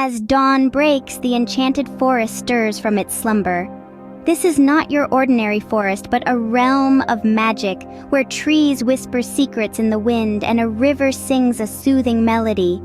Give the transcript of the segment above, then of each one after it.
As dawn breaks, the enchanted forest stirs from its slumber. This is not your ordinary forest, but a realm of magic, where trees whisper secrets in the wind and a river sings a soothing melody.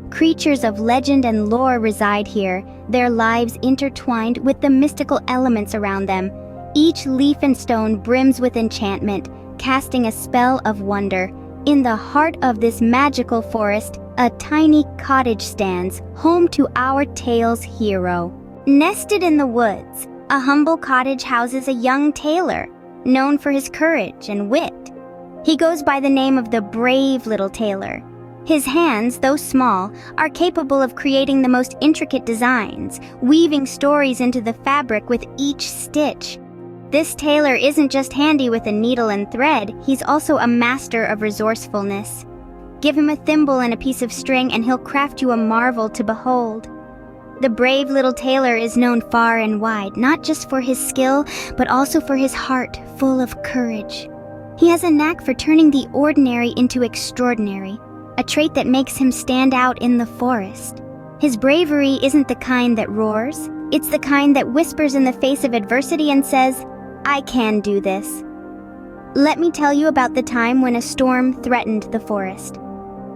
Creatures of legend and lore reside here, their lives intertwined with the mystical elements around them. Each leaf and stone brims with enchantment, casting a spell of wonder. In the heart of this magical forest, a tiny cottage stands, home to our tale's hero. Nested in the woods, a humble cottage houses a young tailor, known for his courage and wit. He goes by the name of the brave little tailor. His hands, though small, are capable of creating the most intricate designs, weaving stories into the fabric with each stitch. This tailor isn't just handy with a needle and thread, he's also a master of resourcefulness. Give him a thimble and a piece of string and he'll craft you a marvel to behold. The brave little tailor is known far and wide, not just for his skill, but also for his heart full of courage. He has a knack for turning the ordinary into extraordinary, a trait that makes him stand out in the forest. His bravery isn't the kind that roars, it's the kind that whispers in the face of adversity and says, "I can do this." Let me tell you about the time when a storm threatened the forest.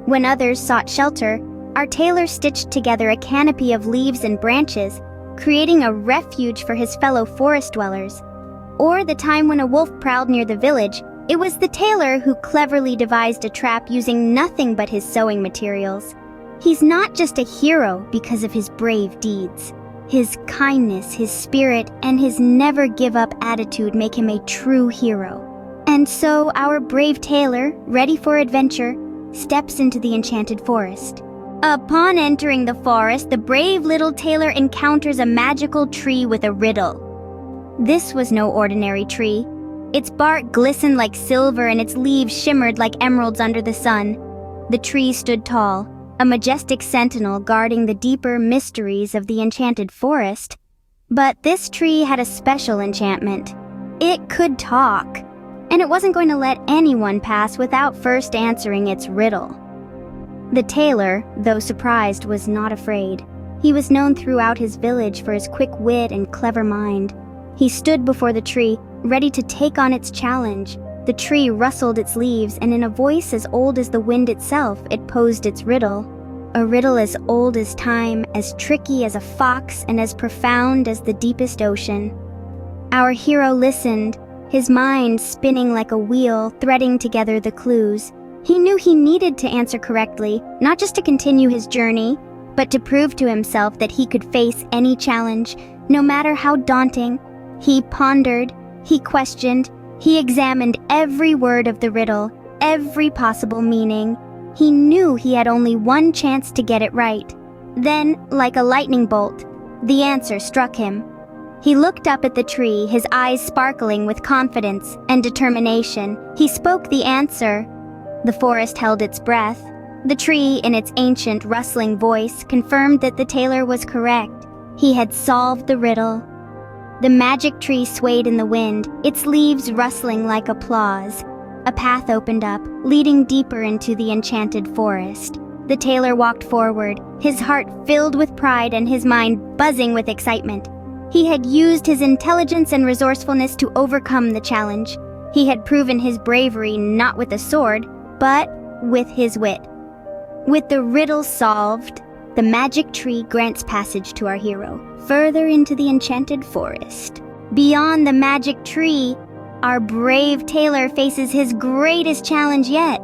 When others sought shelter, our tailor stitched together a canopy of leaves and branches, creating a refuge for his fellow forest dwellers. Or the time when a wolf prowled near the village, it was the tailor who cleverly devised a trap using nothing but his sewing materials. He's not just a hero because of his brave deeds. His kindness, his spirit, and his never-give-up attitude make him a true hero. And so our brave tailor, ready for adventure, steps into the enchanted forest. Upon entering the forest, the brave little tailor encounters a magical tree with a riddle. This was no ordinary tree. Its bark glistened like silver and its leaves shimmered like emeralds under the sun. The tree stood tall, a majestic sentinel guarding the deeper mysteries of the enchanted forest. But this tree had a special enchantment. It could talk, and it wasn't going to let anyone pass without first answering its riddle. The tailor, though surprised, was not afraid. He was known throughout his village for his quick wit and clever mind. He stood before the tree, ready to take on its challenge. The tree rustled its leaves, and in a voice as old as the wind itself, it posed its riddle. A riddle as old as time, as tricky as a fox, and as profound as the deepest ocean. Our hero listened, his mind spinning like a wheel, threading together the clues. He knew he needed to answer correctly, not just to continue his journey, but to prove to himself that he could face any challenge, no matter how daunting. He pondered, he questioned, he examined every word of the riddle, every possible meaning. He knew he had only one chance to get it right. Then, like a lightning bolt, the answer struck him. He looked up at the tree, his eyes sparkling with confidence and determination. He spoke the answer. The forest held its breath. The tree, in its ancient, rustling voice, confirmed that the tailor was correct. He had solved the riddle. The magic tree swayed in the wind, its leaves rustling like applause. A path opened up, leading deeper into the enchanted forest. The tailor walked forward, his heart filled with pride and his mind buzzing with excitement. He had used his intelligence and resourcefulness to overcome the challenge. He had proven his bravery not with a sword, but with his wit. With the riddle solved, the magic tree grants passage to our hero, further into the enchanted forest. Beyond the magic tree, our brave tailor faces his greatest challenge yet.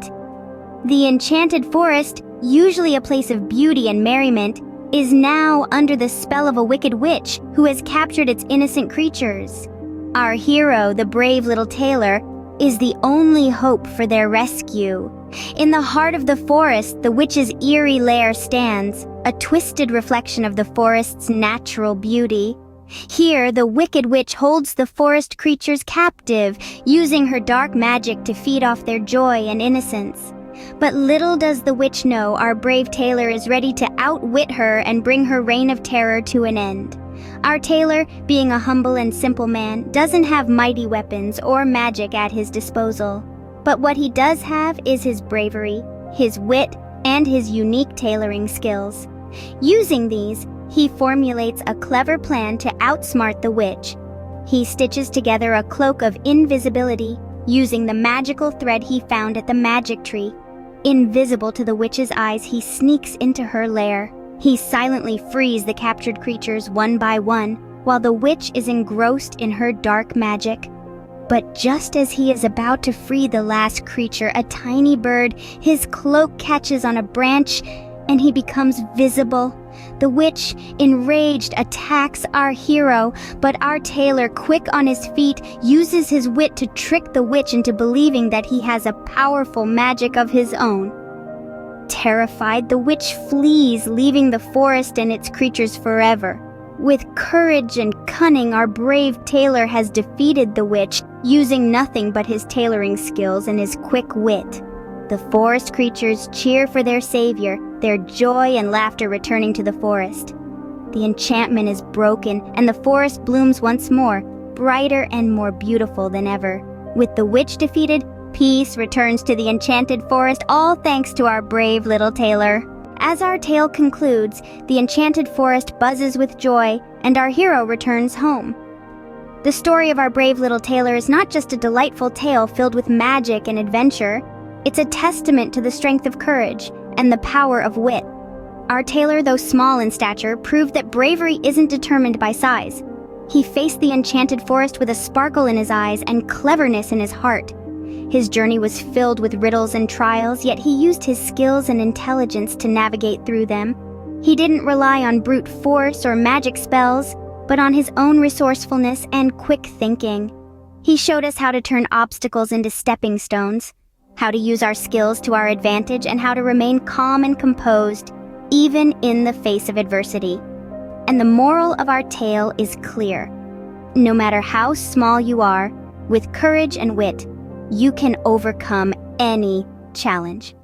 The enchanted forest, usually a place of beauty and merriment, is now under the spell of a wicked witch who has captured its innocent creatures. Our hero, the brave little tailor, is the only hope for their rescue. In the heart of the forest, the witch's eerie lair stands, a twisted reflection of the forest's natural beauty. Here, the wicked witch holds the forest creatures captive, using her dark magic to feed off their joy and innocence. But little does the witch know our brave tailor is ready to outwit her and bring her reign of terror to an end. Our tailor, being a humble and simple man, doesn't have mighty weapons or magic at his disposal. But what he does have is his bravery, his wit, and his unique tailoring skills. Using these, he formulates a clever plan to outsmart the witch. He stitches together a cloak of invisibility, using the magical thread he found at the magic tree. Invisible to the witch's eyes, he sneaks into her lair. He silently frees the captured creatures one by one, while the witch is engrossed in her dark magic. But just as he is about to free the last creature, a tiny bird, his cloak catches on a branch, and he becomes visible. The witch, enraged, attacks our hero, but our tailor, quick on his feet, uses his wit to trick the witch into believing that he has a powerful magic of his own. Terrified, the witch flees, leaving the forest and its creatures forever. With courage and cunning, our brave tailor has defeated the witch, using nothing but his tailoring skills and his quick wit. The forest creatures cheer for their savior, their joy and laughter returning to the forest. The enchantment is broken, and the forest blooms once more, brighter and more beautiful than ever. With the witch defeated, peace returns to the enchanted forest, all thanks to our brave little tailor. As our tale concludes, the enchanted forest buzzes with joy, and our hero returns home. The story of our brave little tailor is not just a delightful tale filled with magic and adventure. It's a testament to the strength of courage and the power of wit. Our tailor, though small in stature, proved that bravery isn't determined by size. He faced the enchanted forest with a sparkle in his eyes and cleverness in his heart. His journey was filled with riddles and trials, yet he used his skills and intelligence to navigate through them. He didn't rely on brute force or magic spells, but on his own resourcefulness and quick thinking. He showed us how to turn obstacles into stepping stones, how to use our skills to our advantage, and how to remain calm and composed, even in the face of adversity. And the moral of our tale is clear. No matter how small you are, with courage and wit, you can overcome any challenge.